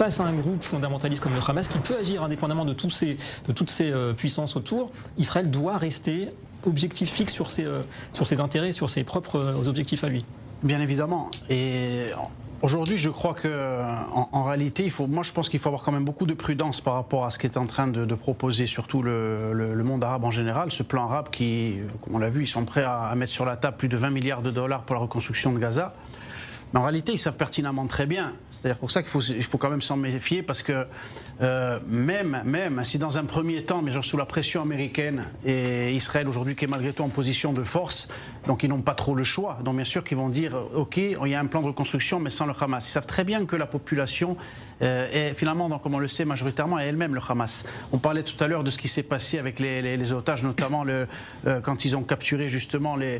face à un groupe fondamentaliste comme le Hamas qui peut agir indépendamment de toutes ces puissances autour, Israël doit rester objectif fixe sur ses intérêts, sur ses propres objectifs à lui. Bien évidemment. Et aujourd'hui, je crois qu'en réalité, moi je pense qu'il faut avoir quand même beaucoup de prudence par rapport à ce qu'est en train de proposer surtout le monde arabe en général. Ce plan arabe qui, comme on l'a vu, ils sont prêts à mettre sur la table plus de 20 milliards de dollars pour la reconstruction de Gaza. Mais en réalité, ils savent pertinemment très bien. C'est-à-dire pour ça qu'il faut quand même s'en méfier parce que même si dans un premier temps, mais genre sous la pression américaine et Israël aujourd'hui qui est malgré tout en position de force, donc ils n'ont pas trop le choix. Donc bien sûr qu'ils vont dire ok, il y a un plan de reconstruction mais sans le Hamas. Ils savent très bien que la population est finalement, donc, comme on le sait majoritairement, est elle-même le Hamas. On parlait tout à l'heure de ce qui s'est passé avec les otages, notamment quand ils ont capturé justement le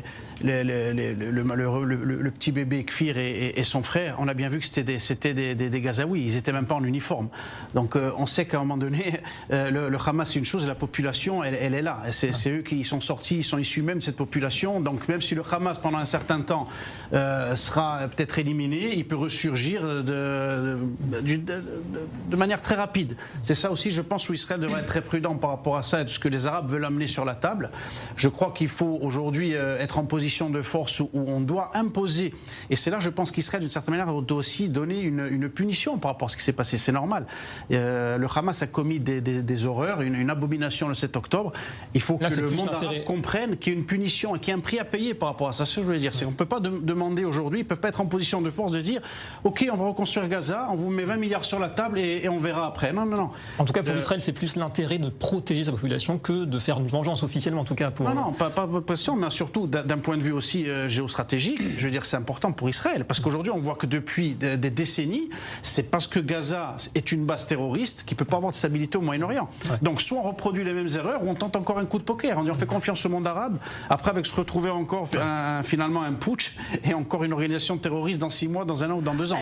petit bébé Kfir et son frère. On a bien vu que c'était des Gazaouis, ils n'étaient même pas en uniforme. Donc on sait qu'à un moment donné, le Hamas c'est une chose et la population elle est là. C'est eux qui sont sortis, ils sont issus même de cette population. Donc même si le Hamas pendant un certain temps sera peut-être éliminé, il peut ressurgir de manière très rapide. C'est ça aussi, je pense, où Israël devrait être très prudent par rapport à ça et de ce que les Arabes veulent amener sur la table. Je crois qu'il faut aujourd'hui être en position de force où on doit imposer. Et c'est là, je pense qu'Israël, d'une certaine manière, doit aussi donner une punition par rapport à ce qui s'est passé. C'est normal. Le Hamas a commis des horreurs, une abomination le 7 octobre. Il faut que le monde arabe comprenne qu'il y a une punition et qu'il y a un prix à payer par rapport à ça. C'est ce que je voulais dire. C'est qu'on ne peut pas demander aujourd'hui, ils ne peuvent pas être en position de force de dire ok, on va reconstruire Gaza, on vous met 20 milliards sur la table et on verra après. Non, non, non. En tout cas, pour Israël, c'est plus l'intérêt de protéger sa population que de faire une vengeance officiellement, en tout cas. Non, non, pas de pression, mais surtout d'un point de vue aussi géostratégique. Je veux dire, c'est important pour Israël. Parce qu'aujourd'hui, on voit que depuis des décennies, c'est parce que Gaza est une base terroriste qui ne peut pas avoir de stabilité au Moyen-Orient. Ouais. Donc, soit on reproduit les mêmes erreurs, ou on tente encore un coup de poker. On dit on fait confiance au monde arabe. Après, avec se retrouver encore finalement un putsch et encore une organisation terroriste dans 6 mois, dans 1 an ou dans 2 ans.